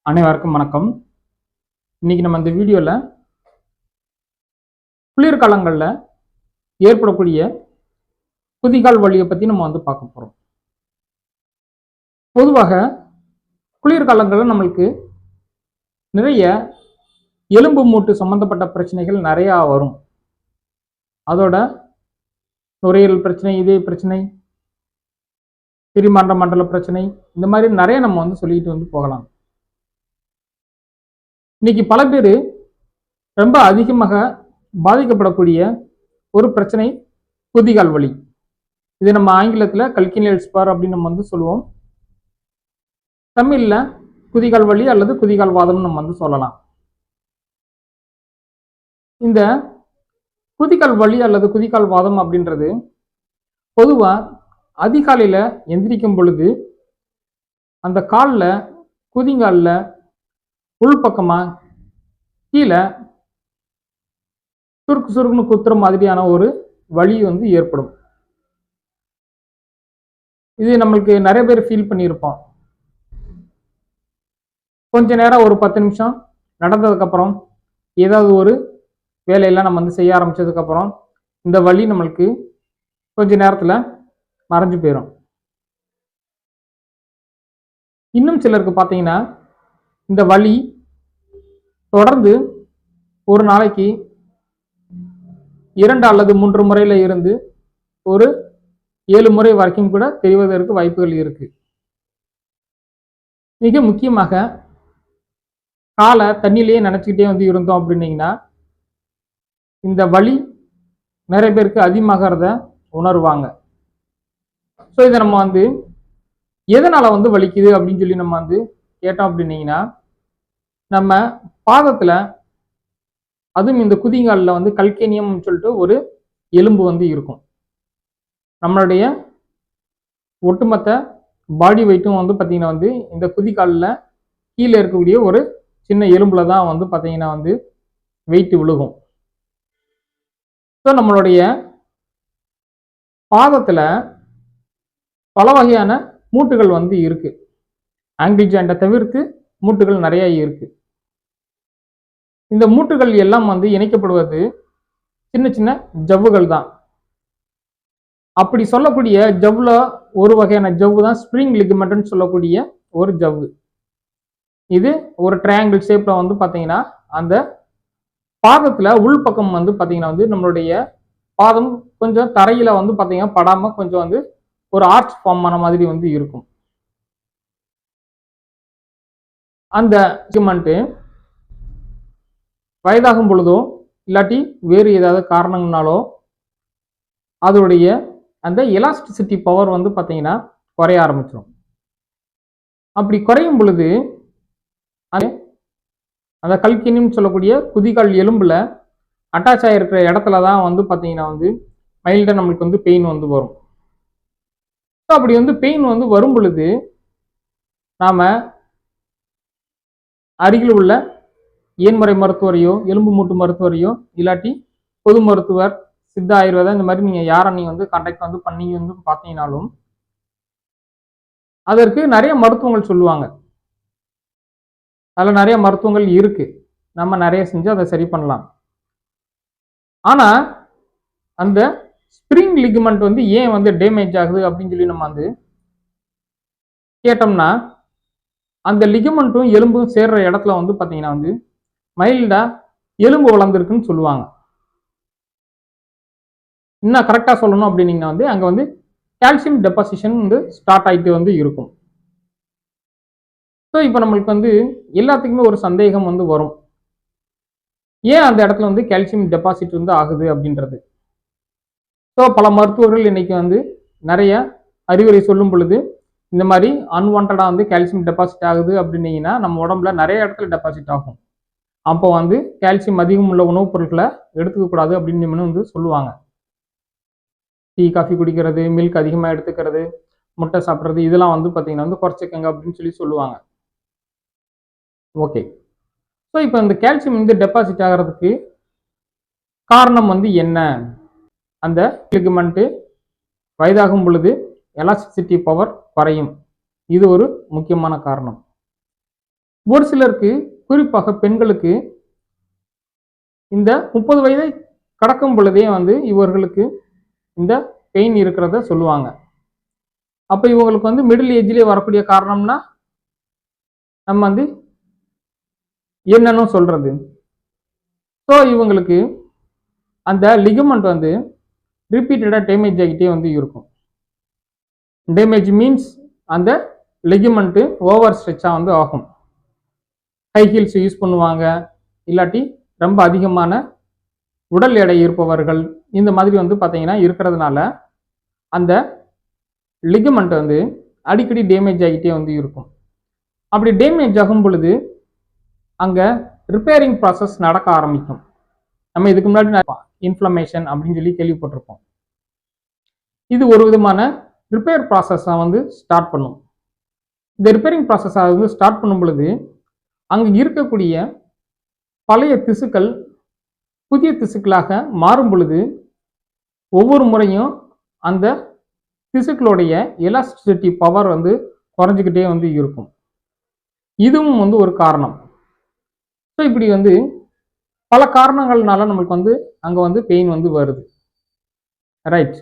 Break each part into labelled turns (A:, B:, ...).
A: அனைவருக்கும் வணக்கம். இன்னைக்கு நம்ம இந்த வீடியோவில் குளிர்காலங்களில் ஏற்படக்கூடிய குதிகால் வலியை பற்றி நம்ம பார்க்க போகிறோம். பொதுவாக குளிர்காலங்களில் நம்மளுக்கு நிறைய எலும்பு மூட்டு சம்பந்தப்பட்ட பிரச்சனைகள் நிறையா வரும். அதோட நுரையீரல் பிரச்சனை, இதய பிரச்சனை, சிறுமாண்ட மண்டல பிரச்சனை, இந்த மாதிரி நிறைய நம்ம சொல்லிட்டு போகலாம். இன்னைக்கு பல பேர் ரொம்ப அதிகமாக பாதிக்கப்படக்கூடிய ஒரு பிரச்சனை குதிகால் வலி. இது நம்ம ஆங்கிலத்தில் கல்கினியல் ஸ்பார் அப்படின்னு நம்ம சொல்லுவோம். தமிழில் குதிகால் வலி அல்லது குதிகால் வாதம் நம்ம சொல்லலாம். இந்த குதிகால் வலி அல்லது குதிகால் வாதம் அப்படின்றது பொதுவாக அதிகாலையில் எந்திரிக்கும் பொழுது அந்த காலில் குதிங்காலில் உள்பக்கமாக கீழே சுருக்கு சுருக்குன்னு குத்துற மாதிரியான ஒரு வலி ஏற்படும். இது நம்மளுக்கு நிறைய பேர் ஃபீல் பண்ணியிருப்போம். கொஞ்ச நேரம் ஒரு 10 நிமிஷம் நடந்ததுக்கப்புறம் ஏதாவது ஒரு வேலையெல்லாம் நம்ம செய்ய ஆரம்பிச்சதுக்கப்புறம் இந்த வலி நம்மளுக்கு கொஞ்ச நேரத்தில் மறைஞ்சு போயிடும். இன்னும் சிலருக்கு பார்த்தீங்கன்னா இந்த வலி தொடர்ந்து ஒரு நாளைக்கு 2 அல்லது 3 முறையில் இருந்து ஒரு 7 முறை வரைக்கும் கூட தெரிவதற்கு வாய்ப்புகள் இருக்கு. மிக முக்கியமாக காலை தண்ணியிலேயே நினைச்சுக்கிட்டே இருந்தோம் அப்படின்னீங்கன்னா இந்த வலி நிறைய பேருக்கு அதிகமாகிறத உணர்வாங்க. ஸோ இதை நம்ம எதனால வலிக்குது அப்படின்னு சொல்லி நம்ம கேட்டோம் அப்படின்னீங்கன்னா, நம்ம பாதத்துல அதுவும் இந்த குதிங்காலில் கல்கேனியம் சொல்லிட்டு ஒரு எலும்பு இருக்கும். நம்மளுடைய ஒட்டுமொத்த பாடி வெயிட்டும் பார்த்தீங்கன்னா இந்த குதிகாலில் கீழே இருக்கக்கூடிய ஒரு சின்ன எலும்புல தான் பார்த்தீங்கன்னா வெயிட் விழுகும். ஸோ நம்மளுடைய பாதத்தில் பல வகையான மூட்டுகள் இருக்கு. ஆங்கிள் ஜாயிண்டை தவிர்த்து மூட்டுகள் நிறைய இருக்கு. இந்த மூட்டுகள் எல்லாம் இணைக்கப்படுவது சின்ன சின்ன ஜவ்வுகள் தான். அப்படி சொல்லக்கூடிய ஜவ்வுல ஒரு வகையான ஜவ்வு தான் ஸ்ப்ரிங் லிகமெண்ட்னு சொல்லக்கூடிய ஒரு ஜவ்வு. இது ஒரு ட்ரையாங்கிள் ஷேப்ல பார்த்தீங்கன்னா அந்த பாதத்துல உள்பக்கம் பார்த்தீங்கன்னா நம்மளுடைய பாதம் கொஞ்சம் தரையில பார்த்தீங்கன்னா படாம கொஞ்சம் ஒரு ஆர்ச் ஃபார்ம் ஆன மாதிரி இருக்கும். அந்த லிகமெண்ட் வயதாகும் பொழுதோ இல்லாட்டி வேறு ஏதாவது காரணங்களாலோ அதோடைய அந்த எலாஸ்டிசிட்டி பவர் பார்த்தீங்கன்னா குறைய ஆரம்பிச்சிடும். அப்படி குறையும் பொழுது அந்த கல்கினியம் சொல்லக்கூடிய குதிகால் எலும்புல அட்டாச் ஆகிருக்கிற இடத்துல தான் பார்த்தீங்கன்னா மைல்டாக நம்மளுக்கு பெயின் வரும். ஸோ அப்படி பெயின் வரும் பொழுது நாம அருகில் உள்ள ஏன்முறை மருத்துவரையோ எலும்பு மூட்டு மருத்துவரையோ இல்லாட்டி பொது மருத்துவர், சித்த ஆயுர்வேதம், இந்த மாதிரி நீங்கள் யாரை நீங்கள் கான்டாக்ட் பண்ணி பார்த்தீங்கன்னாலும் அதற்கு நிறைய மருத்துவங்கள் சொல்லுவாங்க. அதில் நிறைய மருத்துவங்கள் இருக்கு. நம்ம நிறைய செஞ்சு அதை சரி பண்ணலாம். ஆனால் அந்த ஸ்ப்ரிங் லிகமெண்ட் ஏன் டேமேஜ் ஆகுது அப்படின்னு சொல்லி நம்ம கேட்டோம்னா, அந்த லிகமெண்ட்டும் எலும்பும் சேர்ற இடத்துல பார்த்தீங்கன்னா மைல்டா எலும்பு வளர்ந்துருக்குன்னு சொல்லுவாங்க. இன்னும் கரெக்டாக சொல்லணும் அப்படின்னீங்கன்னா அங்கே கால்சியம் டெபாசிஷன் ஸ்டார்ட் ஆகிட்டு இருக்கும். ஸோ இப்போ நம்மளுக்கு எல்லாத்துக்குமே ஒரு சந்தேகம் வரும். ஏன் அந்த இடத்துல கால்சியம் டெபாசிட் ஆகுது அப்படின்றது. ஸோ பல மருத்துவர்கள் இன்னைக்கு நிறைய அறிவுரை சொல்லும் பொழுது இந்த மாதிரி அன்வான்டாக கால்சியம் டெபாசிட் ஆகுது அப்படின்னீங்கன்னா நம்ம உடம்புல நிறைய இடத்துல டெபாசிட் ஆகும். அப்போ கால்சியம் அதிகம் உள்ள உணவுப் பொருட்களை எடுத்துக்க கூடாது அப்படின்னு சொல்லுவாங்க. டீ, காஃபி குடிக்கிறது, மில்க் அதிகமாக எடுத்துக்கிறது, முட்டை சாப்பிட்றது, இதெல்லாம் பார்த்தீங்கன்னா குறைச்சிக்கங்க அப்படின்னு சொல்லி சொல்லுவாங்க. ஓகே. ஸோ இப்போ இந்த கால்சியம் டெபாசிட் ஆகிறதுக்கு காரணம் என்ன? அந்த லிகமெண்ட் வயதாகும் பொழுது எலாஸ்டிசிட்டி பவர் குறையும். இது ஒரு முக்கியமான காரணம். ஒரு சிலருக்கு குறிப்பாக பெண்களுக்கு இந்த 30 வயதை கடக்கும் பொழுதே வந்து இவர்களுக்கு இந்த பெயின் இருக்கிறத சொல்லுவாங்க. அப்ப இவங்களுக்கு வந்து மிடில் ஏஜ்லயே வரக்கூடிய காரணம்னா நம்ம வந்து என்னன்னு சொல்றது. ஸோ இவங்களுக்கு அந்த லிகமெண்ட் வந்து ரிப்பீட்டடா டேமேஜ் ஆகிட்டே வந்து இருக்கும். டேமேஜ் மீன்ஸ் அந்த லிகமெண்ட் ஓவர் ஸ்ட்ரெச்சா வந்து ஆகும். ஹை ஹீல்ஸ் யூஸ் பண்ணுவாங்க, இல்லாட்டி ரொம்ப அதிகமான உடல் எடை இருப்பவர்கள் இந்த மாதிரி வந்து பார்த்தீங்கன்னா இருக்கிறதுனால அந்த லிகமெண்ட் வந்து அடிக்கடி டேமேஜ் ஆகிட்டே வந்து இருக்கும். அப்படி டேமேஜ் ஆகும் பொழுது அங்கே ரிப்பேரிங் ப்ராசஸ் நடக்க ஆரம்பிக்கும். நம்ம இதுக்கு முன்னாடி இன்ஃப்ளமேஷன் அப்படின்னு சொல்லி கேள்விப்பட்டிருப்போம். இது ஒரு விதமான ரிப்பேர் ப்ராசஸை வந்து ஸ்டார்ட் பண்ணும். இந்த ரிப்பேரிங் ப்ராசஸை வந்து ஸ்டார்ட் பண்ணும் பொழுது அங்கே இருக்கக்கூடிய பழைய திசுக்கள் புதிய திசுக்களாக மாறும் பொழுது ஒவ்வொரு முறையும் அந்த திசுக்களுடைய எலாஸ்டிசிட்டி பவர் வந்து குறைஞ்சிக்கிட்டே வந்து இருக்கும். இதுவும் வந்து ஒரு காரணம். ஸோ இப்படி வந்து பல காரணங்கள்னால நம்மளுக்கு வந்து அங்கே வந்து பெயின் வந்து வருது. ரைட்.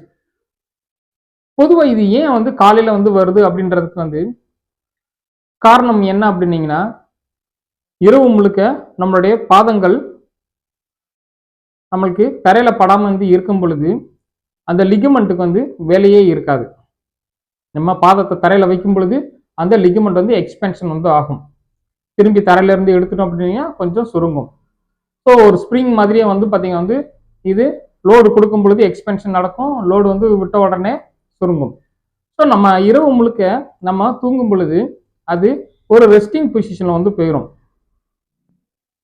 A: பொதுவாக இது ஏன் வந்து காலையில் வந்து வருது அப்படின்றதுக்கு வந்து காரணம் என்ன அப்படின்னீங்கன்னா, இரவு முழுக்க நம்மளுடைய பாதங்கள் நம்மளுக்கு தரையில படாமல் வந்து இருக்கும் பொழுது அந்த லிகமெண்ட்டுக்கு வந்து வேலையே இருக்காது. நம்ம பாதத்தை தரையில வைக்கும் பொழுது அந்த லிகமெண்ட் வந்து எக்ஸ்பென்ஷன் வந்து ஆகும். திரும்பி தரையில இருந்து எடுத்துட்டோம் அப்படின்னா கொஞ்சம் சுருங்கும். ஸோ ஒரு ஸ்ப்ரிங் மாதிரியே வந்து பார்த்தீங்கன்னா வந்து இது லோடு கொடுக்கும் பொழுது எக்ஸ்பென்ஷன் நடக்கும், லோடு வந்து விட்ட உடனே சுருங்கும். ஸோ நம்ம இரவு முழுக்க நம்ம தூங்கும் பொழுது அது ஒரு ரெஸ்டிங் பொசிஷனில் வந்து போயிடும்.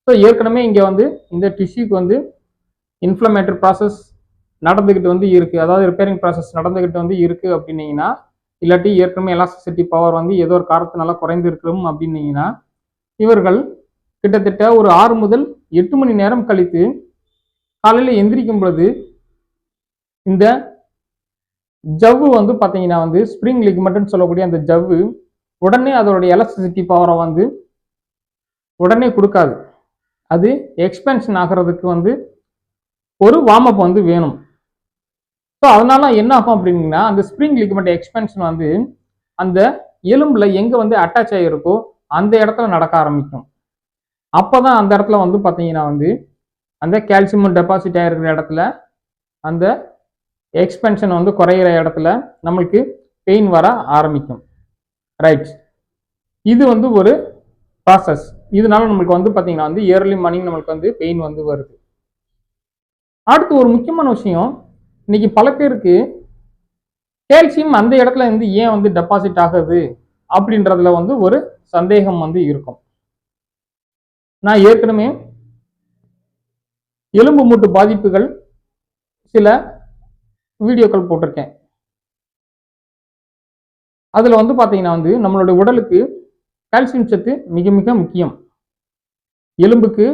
A: ஸோ ஏற்கனவே இங்கே வந்து இந்த டிஷ்யூக்கு வந்து இன்ஃப்ளமேட்டரி ப்ராசஸ் நடந்துக்கிட்டு வந்து இருக்குது, அதாவது ரிப்பேரிங் ப்ராசஸ் நடந்துக்கிட்டு வந்து இருக்குது அப்படின்னீங்கன்னா, இல்லாட்டி ஏற்கனவே எலாஸ்டிசிட்டி பவர் வந்து ஏதோ ஒரு காரணத்தினால குறைந்து இருக்கணும் அப்படின்னீங்கன்னா, இவர்கள் கிட்டத்தட்ட ஒரு 6 முதல் 8 மணி நேரம் கழித்து காலையில் எந்திரிக்கும் பொழுது இந்த ஜவ்வு வந்து பார்த்தீங்கன்னா வந்து ஸ்ப்ரிங் லிகமெண்ட்னு சொல்லக்கூடிய அந்த ஜவ்வு உடனே அதோடைய எலாஸ்டிசிட்டி பவரை வந்து உடனே கொடுக்காது. அது எக்ஸ்பென்ஷன் ஆகிறதுக்கு வந்து ஒரு வார்ம் அப் வந்து வேணும். ஸோ அதனால என்ன ஆகும் அப்படின்னா, அந்த ஸ்ப்ரிங் லிகமெண்ட் எக்ஸ்பென்ஷன் வந்து அந்த எலும்புல எங்கே வந்து அட்டாச் ஆகிருக்கோ அந்த இடத்துல நடக்க ஆரம்பிக்கும். அப்போதான் அந்த இடத்துல வந்து பார்த்தீங்கன்னா வந்து அந்த கால்சியம் டெபாசிட் ஆகிருக்கிற இடத்துல அந்த எக்ஸ்பென்ஷன் வந்து குறையிற இடத்துல நம்மளுக்கு பெயின் வர ஆரம்பிக்கும். ரைட். இது வந்து ஒரு ப்ராசஸ். இதனால நம்மளுக்கு வந்து பார்த்தீங்கன்னா வந்து இயர்லி மார்னிங் நம்மளுக்கு வந்து பெயின் வந்து வருது. அடுத்து ஒரு முக்கியமான விஷயம், இன்னைக்கு பல பேருக்கு கால்சியம் அந்த இடத்துல வந்து ஏன் வந்து டெபாசிட் ஆகுது அப்படின்றதுல வந்து ஒரு சந்தேகம் வந்து இருக்கும். நான் ஏற்கனவே எலும்பு மூட்டு பாதிப்புகள் சில வீடியோக்கள் போட்டிருக்கேன். அதுல வந்து பாத்தீங்கன்னா வந்து நம்மளுடைய உடலுக்கு கால்சியம் சத்து மிக மிக முக்கியம். எலும்புக்கு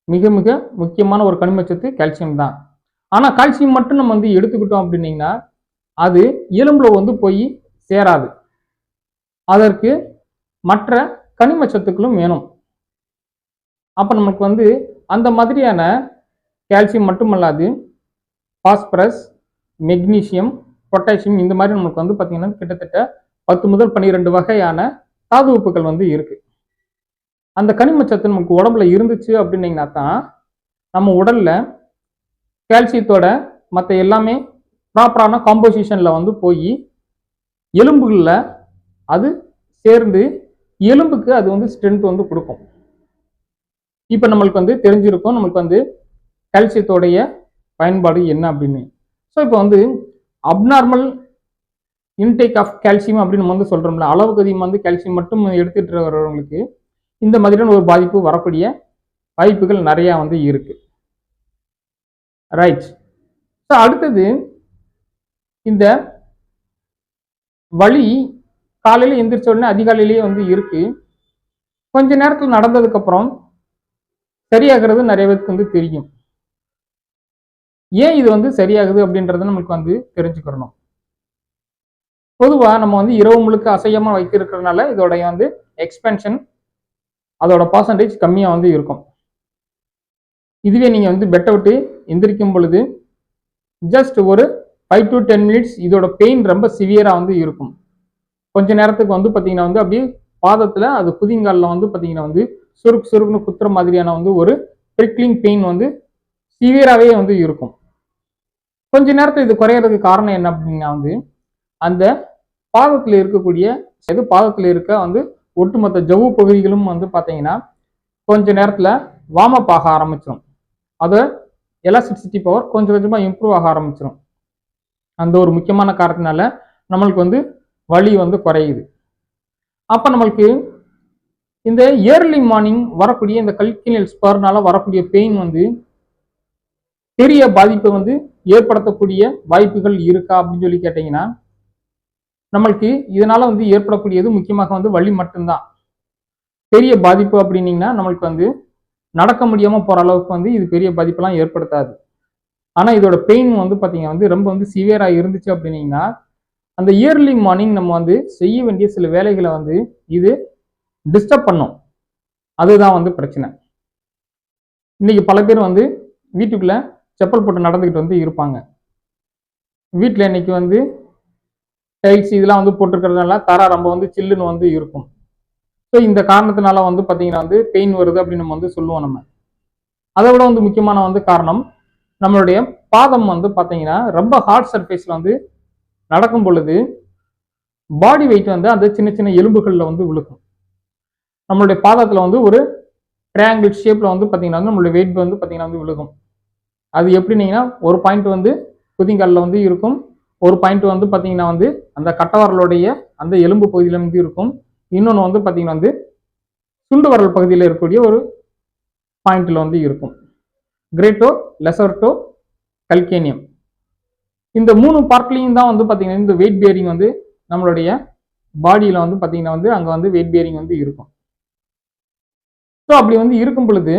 A: மிக மிக முக்கியமான ஒரு கனிமச்சத்து கால்சியம் தான். ஆனா கால்சியம் மட்டும் நம்ம வந்து எடுத்துக்கிட்டோம் அப்படின்னீங்கன்னா அது எலும்புல வந்து போய் சேராது. அதற்கு மற்ற கனிம சத்துக்களும் வேணும். அப்ப நமக்கு வந்து அந்த மாதிரியான கால்சியம் மட்டுமல்லாது பாஸ்பரஸ், மெக்னீசியம், பொட்டாசியம் இந்த மாதிரி நமக்கு வந்து பார்த்தீங்கன்னா கிட்டத்தட்ட 10 முதல் 12 வகையான தாது உப்புகள் வந்து இருக்கு. அந்த கனிமச்சத்து நமக்கு உடம்புல இருந்துச்சு அப்படின்னீங்கன்னா தான் நம்ம உடல்ல கால்சியத்தோட மற்ற எல்லாமே ப்ராப்பரான காம்போசிஷன்ல வந்து போய் எலும்புகளில் அது சேர்ந்து எலும்புக்கு அது வந்து ஸ்ட்ரென்த் வந்து கொடுக்கும். இப்போ நம்மளுக்கு வந்து தெரிஞ்சிருக்கும் நம்மளுக்கு வந்து கால்சியத்தோடைய பயன்பாடு என்ன அப்படின்னு. ஸோ இப்போ வந்து அப்நார்மல் இன்டேக் ஆஃப் கால்சியம் அப்படின்னு நம்ம வந்து சொல்றோம்ல, அளவுக்கு அதிகமாக வந்து கால்சியம் மட்டும் எடுத்துட்டு இருக்கிறவங்களுக்கு இந்த மாதிரியான ஒரு பாதிப்பு வரக்கூடிய வாய்ப்புகள் நிறையா வந்து இருக்கு. ரைட். ஸோ அடுத்தது இந்த வலி காலையில் எந்திரிச்ச உடனே அதிகாலையிலேயே வந்து இருக்கு. கொஞ்ச நேரத்தில் நடந்ததுக்கு அப்புறம் சரியாகிறது நிறைய பேருக்கு வந்து தெரியும். ஏன் இது வந்து சரியாகுது அப்படின்றத நமக்கு வந்து தெரிஞ்சுக்கிறணும். பொதுவாக நம்ம வந்து இரவு முழுக்க அசையாம வைத்திருக்கிறதுனால இதோடைய வந்து எக்ஸ்பென்ஷன் அதோட பர்சன்டேஜ் கம்மியாக வந்து இருக்கும். இதுவே நீங்கள் வந்து பெட்டை விட்டு எந்திரிக்கும் பொழுது ஜஸ்ட் ஒரு 5 to 10 மினிட்ஸ் இதோட பெயின் ரொம்ப சிவியராக வந்து இருக்கும். கொஞ்ச நேரத்துக்கு வந்து பார்த்தீங்கன்னா வந்து அப்படியே பாதத்தில் அது குதிங்காலில் வந்து பார்த்தீங்கன்னா வந்து சுருக்குன்னு குத்துற மாதிரியான வந்து ஒரு ப்ரிக்லிங் பெயின் வந்து சிவியராகவே வந்து இருக்கும். கொஞ்ச நேரத்தில் இது குறையிறதுக்கு காரணம் என்ன அப்படின்னா வந்து அந்த பாதத்தில் இருக்கக்கூடிய பாதத்தில் இருக்க வந்து ஒட்டுமொத்த ஜவ்வு பகுதிகளும் வந்து பார்த்தீங்கன்னா கொஞ்ச நேரத்தில் வார்ம் அப் ஆக ஆரம்பிச்சிடும். அதை எலாஸ்டிசிட்டி பவர் கொஞ்சம் கொஞ்சமாக இம்ப்ரூவ் ஆக ஆரம்பிச்சிடும். அந்த ஒரு முக்கியமான காரணத்தினால நம்மளுக்கு வந்து வலி வந்து குறையுது. அப்போ நம்மளுக்கு இந்த இயர்லி மார்னிங் வரக்கூடிய இந்த கல்கினியல் ஸ்பர்னால வரக்கூடிய பெயின் வந்து பெரிய பாதிப்பை வந்து ஏற்படுத்தக்கூடிய வாய்ப்புகள் இருக்கா அப்படின்னு சொல்லி கேட்டீங்கன்னா நம்மளுக்கு இதனால வந்து ஏற்படக்கூடியது முக்கியமாக வந்து வலி மட்டும்தான். பெரிய பாதிப்பு அப்படின்னீங்கன்னா நம்மளுக்கு வந்து நடக்க முடியாம போற அளவுக்கு வந்து இது பெரிய பாதிப்பெல்லாம் ஏற்படுத்தாது. ஆனா இதோட பெயின் வந்து பாத்தீங்கன்னா வந்து ரொம்ப வந்து சிவியரா இருந்துச்சு அப்படின்னீங்கன்னா அந்த இயர்லி மார்னிங் நம்ம வந்து செய்ய வேண்டிய சில வேலைகளை வந்து இது டிஸ்டர்ப் பண்ணும். அதுதான் வந்து பிரச்சனை. இன்னைக்கு பல பேர் வந்து வீட்டுக்குள்ள செப்பல் போட்டு நடந்துகிட்டு வந்து இருப்பாங்க. வீட்டில் இன்னைக்கு வந்து டைல்ஸ் இதெல்லாம் வந்து போட்டிருக்கிறதுனால தர ரொம்ப வந்து சில்லுன்னு வந்து இருக்கும். ஸோ இந்த காரணத்தினால வந்து பார்த்தீங்கன்னா வந்து பெயின் வருது அப்படின்னு நம்ம வந்து சொல்லுவோம். நம்ம அதை விட வந்து முக்கியமான வந்து காரணம் நம்மளுடைய பாதம் வந்து பார்த்தீங்கன்னா ரொம்ப ஹார்ட் சர்ஃபேஸில் வந்து நடக்கும் பொழுது பாடி வெயிட் வந்து அந்த சின்ன சின்ன எலும்புகளில் வந்து விழுக்கும். நம்மளுடைய பாதத்தில் வந்து ஒரு ட்ரையாங்கிள் ஷேப்பில் வந்து பார்த்தீங்கன்னா நம்மளுடைய வெயிட் வந்து பார்த்தீங்கன்னா வந்து விழுகும். அது எப்படின்னீங்கன்னா ஒரு பாயிண்ட் வந்து குதிங்காலில் வந்து இருக்கும், ஒரு பாயிண்ட் வந்து பார்த்தீங்கன்னா வந்து அந்த கட்டவரலுடைய அந்த எலும்பு பகுதியில் வந்து இருக்கும், இன்னொன்று வந்து பார்த்தீங்கன்னா வந்து சுண்டு வரல் பகுதியில் இருக்கக்கூடிய ஒரு பாயிண்ட்ல வந்து இருக்கும். கிரேட்டோ, லெசர்டோ, கல்கேனியம் இந்த 3 பார்ட்லையும் தான் வந்து பார்த்தீங்கன்னா இந்த வெயிட் பியரிங் வந்து நம்மளுடைய பாடியில் வந்து பார்த்தீங்கன்னா வந்து அங்கே வந்து வெயிட் பியரிங் வந்து இருக்கும். ஸோ அப்படி வந்து இருக்கும் பொழுது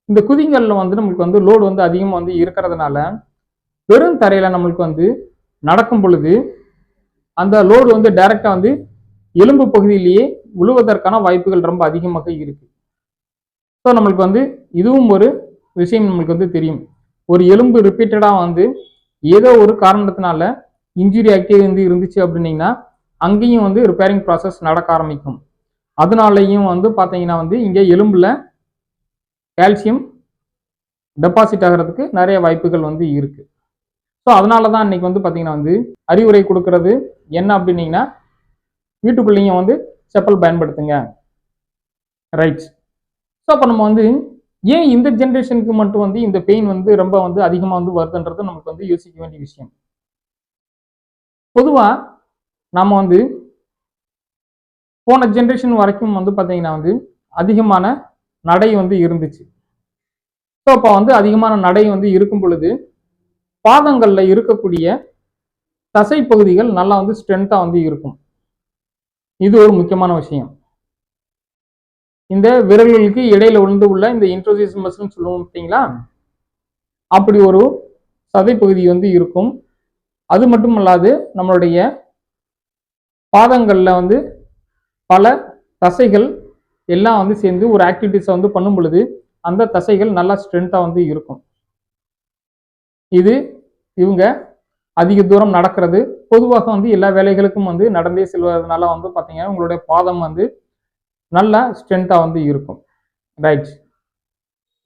A: இந்த குதிங்களில் வந்து நம்மளுக்கு வந்து லோடு வந்து அதிகமாக வந்து இருக்கிறதுனால வெறும் தரையில் நம்மளுக்கு வந்து நடக்கும் பொழுது அந்த லோடு வந்து டைரக்டா வந்து எலும்பு பகுதியிலேயே விழுவதற்கான வாய்ப்புகள் ரொம்ப அதிகமாக இருக்கு. ஸோ நம்மளுக்கு வந்து இதுவும் ஒரு விஷயம் நம்மளுக்கு வந்து தெரியும். ஒரு எலும்பு ரிப்பீட்டடா வந்து ஏதோ ஒரு காரணத்தினால இன்ஜுரி ஆக்டிவ் வந்து இருந்துச்சு அப்படின்னீங்கன்னா அங்கேயும் வந்து ரிப்பேரிங் ப்ராசஸ் நடக்க ஆரம்பிக்கும். அதனாலையும் வந்து பார்த்தீங்கன்னா வந்து இங்கே எலும்புல கால்சியம் டெபாசிட் ஆகிறதுக்கு நிறைய வாய்ப்புகள் வந்து இருக்கு. ஸோ அதனால தான் இன்னைக்கு வந்து பார்த்தீங்கன்னா வந்து அறிவுரை கொடுக்கறது என்ன அப்படின்னீங்கன்னா வீட்டுக்குள்ளேயும் வந்து செப்பல் பயன்படுத்துங்க. ரைட். ஸோ அப்போ நம்ம வந்து ஏன் இந்த ஜென்ரேஷனுக்கு மட்டும் வந்து இந்த பெயின் வந்து ரொம்ப வந்து அதிகமாக வந்து வருதுன்றது நமக்கு வந்து யோசிக்க வேண்டிய விஷயம். பொதுவாக நம்ம வந்து போன ஜென்ரேஷன் வரைக்கும் வந்து பார்த்தீங்கன்னா வந்து அதிகமான நடை வந்து இருந்துச்சு. ஸோ அப்போ வந்து அதிகமான நடை வந்து இருக்கும் பொழுது பாதங்கள்ல இருக்கக்கூடிய தசை பகுதிகள் நல்லா வந்து ஸ்ட்ரென்த்தா வந்து இருக்கும். இது ஒரு முக்கியமான விஷயம். இந்த விரல்களுக்கு இடையில விழுந்து உள்ள இந்த இன்ட்ரோசியஸ் மசில்னு சொல்லுவோம் பார்த்தீங்களா, அப்படி ஒரு சதை பகுதி வந்து இருக்கும். அது மட்டும் அல்லாது நம்மளுடைய பாதங்கள்ல வந்து பல தசைகள் எல்லாம் வந்து சேர்ந்து ஒரு ஆக்டிவிட்டிஸை வந்து பண்ணும் பொழுது அந்த தசைகள் நல்லா ஸ்ட்ரென்த்தா வந்து இருக்கும். இது இவங்க அதிக தூரம் நடக்கிறது, பொதுவாக வந்து எல்லா வேலைகளுக்கும் வந்து நடந்தே செல்வதனால வந்து பார்த்தீங்கன்னா உங்களுடைய பாதம் வந்து நல்லா ஸ்ட்ரென்த்தாக வந்து இருக்கும். ரைட்.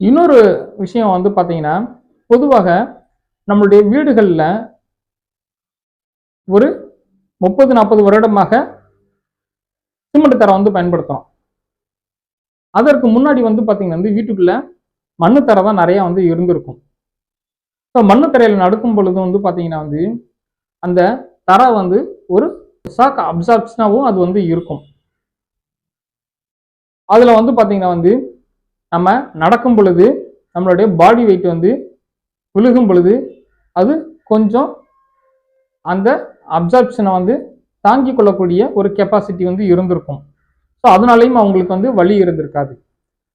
A: இன்னொரு விஷயம் வந்து பார்த்தீங்கன்னா பொதுவாக நம்மளுடைய வீடுகளில் ஒரு 30-40 வருடமாக சிமெண்ட் தரை வந்து பயன்படுத்துகிறோம். அதற்கு முன்னாடி வந்து பார்த்தீங்கன்னா வந்து வீட்டுக்குள்ள மண்ணு தரை தான் நிறையா வந்து இருந்திருக்கும். ஸோ மண்ணு தரையில் நடக்கும் பொழுது வந்து பார்த்தீங்கன்னா வந்து அந்த தரை வந்து ஒரு ஷாக் அப்சார்ப்ஷனாகவும் அது வந்து இருக்கும். அதில் வந்து பார்த்தீங்கன்னா வந்து நம்ம நடக்கும் பொழுது நம்மளுடைய பாடி வெயிட் வந்து விழுகும் பொழுது அது கொஞ்சம் அந்த அப்சார்ப்ஷனை வந்து தாங்கி கொள்ளக்கூடிய ஒரு கெப்பாசிட்டி வந்து இருந்திருக்கும். ஸோ அதனாலையும் அவங்களுக்கு வந்து வலி இருந்திருக்காது.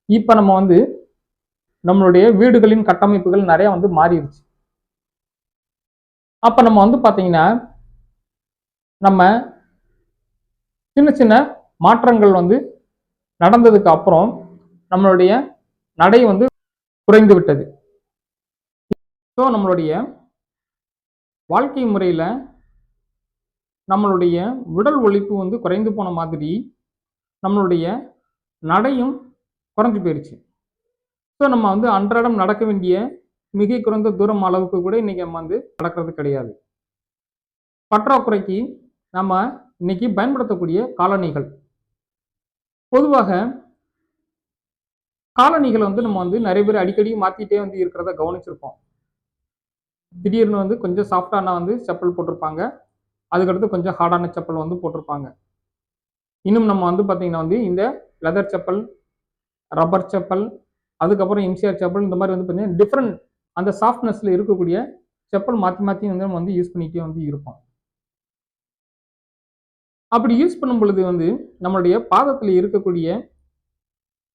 A: இப்போ நம்ம வந்து நம்மளுடைய வீடுகளின் கட்டமைப்புகள் நிறைய வந்து மாறிடுச்சு. அப்போ நம்ம வந்து பார்த்தீங்கன்னா நம்ம சின்ன சின்ன மாற்றங்கள் வந்து நடந்ததுக்கு அப்புறம் நம்மளுடைய நடை வந்து குறைந்து விட்டது. ஸோ நம்மளுடைய வாழ்க்கை முறையில நம்மளுடைய உடல் உழைப்பு வந்து குறைந்து போன மாதிரி நம்மளுடைய நடையும் குறைஞ்சு போயிருச்சு. ஸோ நம்ம வந்து அன்றாடம் நடக்க வேண்டிய மிக குறைந்த தூரம் அளவுக்கு கூட இன்னைக்கு நம்ம வந்து நடக்கிறது கிடையாது. பற்றாக்குறைக்கு நம்ம இன்னைக்கு பயன்படுத்தக்கூடிய காலணிகள், பொதுவாக காலணிகள் வந்து நம்ம வந்து நிறைய பேர் அடிக்கடி மாத்திட்டே வந்து இருக்கிறத கவனிச்சிருப்போம். திடீர்னு வந்து கொஞ்சம் சாஃப்டான வந்து செப்பல் போட்டிருப்பாங்க, அதுக்கடுத்து கொஞ்சம் ஹார்டான செப்பல் வந்து போட்டிருப்பாங்க. இன்னும் நம்ம வந்து பார்த்தீங்கன்னா வந்து இந்த லெதர் செப்பல், ரப்பர் செப்பல், அதுக்கப்புறம் எம்சிஆர் செப்பல், இந்த மாதிரி வந்து பார்த்தீங்கன்னா டிஃப்ரெண்ட் அந்த சாஃப்ட்னஸ்ல இருக்கக்கூடிய செப்பல் மாற்றி மாற்றி வந்து நம்ம வந்து யூஸ் பண்ணிட்டே வந்து இருப்போம். அப்படி யூஸ் பண்ணும் பொழுது வந்து நம்மளுடைய பாதத்தில் இருக்கக்கூடிய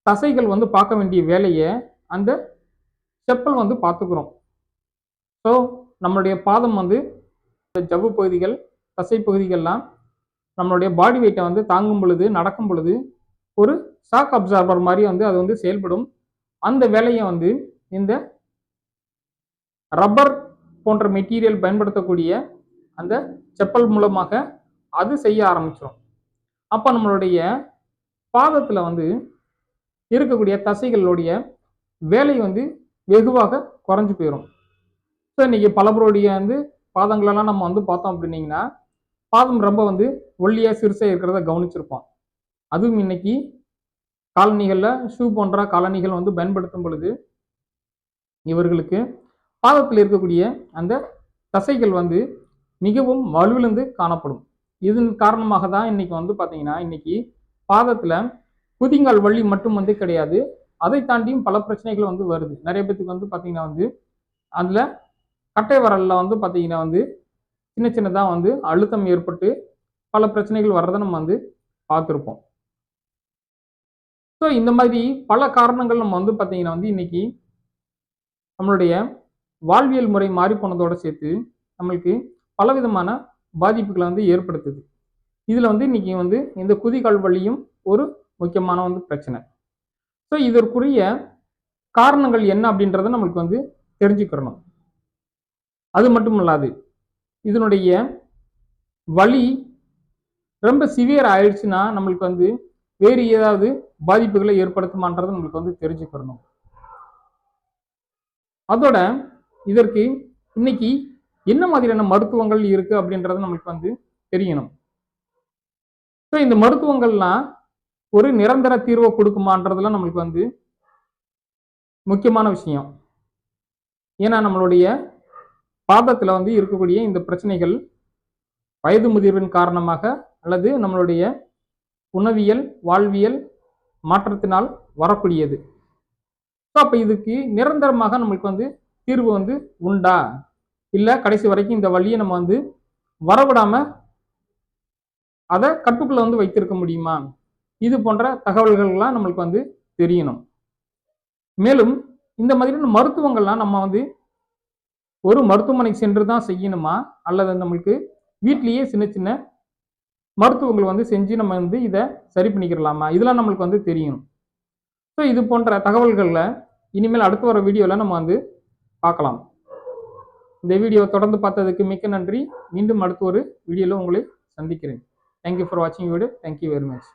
A: தசைகள் வந்து பார்க்க வேண்டிய வேலையை அந்த செப்பல் வந்து பார்த்துக்கிறோம். ஸோ நம்மளுடைய பாதம் வந்து ஜவ்வு பகுதிகள், தசை பகுதிகள்லாம் நம்மளுடைய பாடி வெயிட்டை வந்து தாங்கும் பொழுது, நடக்கும் பொழுது ஒரு ஷாக் அப்சார்பர் மாதிரி வந்து அது வந்து செயல்படும். அந்த வேலையை வந்து இந்த ரப்பர் போன்ற மெட்டீரியல் பயன்படுத்தக்கூடிய அந்த செப்பல் மூலமாக அது செய்ய ஆரம்பிச்சிடும். அப்போ நம்மளுடைய பாதத்தில் வந்து இருக்கக்கூடிய தசைகளுடைய வேலை வந்து வெகுவாக குறைஞ்சு போயிடும். ஸோ இன்னைக்கு பலபருடைய வந்து பாதங்களெல்லாம் நம்ம வந்து பார்த்தோம் அப்படின்னீங்கன்னா பாதம் ரொம்ப வந்து ஒல்லியாக சிறுசாக இருக்கிறத கவனிச்சிருப்போம். அதுவும் இன்னைக்கு காலணிகளில் ஷூ போன்ற காலணிகள் வந்து பயன்படுத்தும் பொழுது இவர்களுக்கு பாதத்தில் இருக்கக்கூடிய அந்த தசைகள் வந்து மிகவும் வலுவிழந்து காணப்படும். இதன் காரணமாக தான் இன்னைக்கு வந்து பார்த்தீங்கன்னா இன்னைக்கு பாதத்தில் குதிங்கால் வலி மட்டும் வந்து கிடையாது, அதை தாண்டியும் பல பிரச்சனைகள் வந்து வருது. நிறைய பேத்துக்கு வந்து பார்த்தீங்கன்னா வந்து அதில் கட்டை விரலில் வந்து பார்த்தீங்கன்னா வந்து சின்ன சின்னதாக வந்து அழுத்தம் ஏற்பட்டு பல பிரச்சனைகள் வர்றதை நம்ம வந்து பார்த்துருப்போம். ஸோ இந்த மாதிரி பல காரணங்கள் நம்ம வந்து பார்த்தீங்கன்னா வந்து இன்னைக்கு நம்மளுடைய வாழ்வியல் முறை மாறி போனதோட சேர்த்து நம்மளுக்கு பலவிதமான பாதிப்புகளை வந்து ஏற்படுத்துது. இதில் வந்து இன்னைக்கு வந்து இந்த குதிகால் வலியும் ஒரு முக்கியமான வந்து பிரச்சனை. ஸோ இதற்குரிய காரணங்கள் என்ன அப்படின்றத நம்மளுக்கு வந்து தெரிஞ்சுக்கிறணும். அது மட்டும் இல்லாது இதனுடைய வலி ரொம்ப சிவியர் ஆயிடுச்சுன்னா நம்மளுக்கு வந்து வேறு ஏதாவது பாதிப்புகளை ஏற்படுத்துமான்றது நம்மளுக்கு வந்து தெரிஞ்சுக்கிறணும். அதோட இதற்கு இன்னைக்கு என்ன மாதிரியான மருத்துவங்கள் இருக்கு அப்படின்றது நம்மளுக்கு வந்து தெரியணும். ஸோ இந்த மருத்துவங்கள்லாம் ஒரு நிரந்தர தீர்வை கொடுக்குமான்றதுலாம் நம்மளுக்கு வந்து முக்கியமான விஷயம். ஏன்னா நம்மளுடைய பாதத்தில் வந்து இருக்கக்கூடிய இந்த பிரச்சனைகள் வயது முதிர்வின் காரணமாக அல்லது நம்மளுடைய உணவியல் வாழ்வியல் மாற்றத்தினால் வரக்கூடியது. ஸோ அப்போ இதுக்கு நிரந்தரமாக நம்மளுக்கு வந்து தீர்வு வந்து உண்டா, இல்லை கடைசி வரைக்கும் இந்த வழியை நம்ம வந்து வரவிடாமல் அதை கட்டுக்குள்ளே வந்து வைத்திருக்க முடியுமா, இது போன்ற தகவல்கள்லாம் நம்மளுக்கு வந்து தெரியணும். மேலும் இந்த மாதிரியான மருத்துவங்கள்லாம் நம்ம வந்து ஒரு மருத்துவமனைக்கு சென்று தான் செய்யணுமா, அல்லது நம்மளுக்கு வீட்லேயே சின்ன சின்ன மருத்துவங்கள் வந்து செஞ்சு நம்ம வந்து இதை சரி பண்ணிக்கிறலாமா, இதெல்லாம் நம்மளுக்கு வந்து தெரியணும். ஸோ இது போன்ற தகவல்களில் இனிமேல் அடுத்து வர வீடியோவில் நம்ம வந்து பார்க்கலாம். இந்த வீடியோ தொடர்ந்து பார்த்ததுக்கு மிக்க நன்றி. மீண்டும் அடுத்த ஒரு வீடியோவில் உங்களை சந்திக்கிறேன். தேங்க்யூ ஃபார் வாட்சிங் வீடியோ. Thank you very much.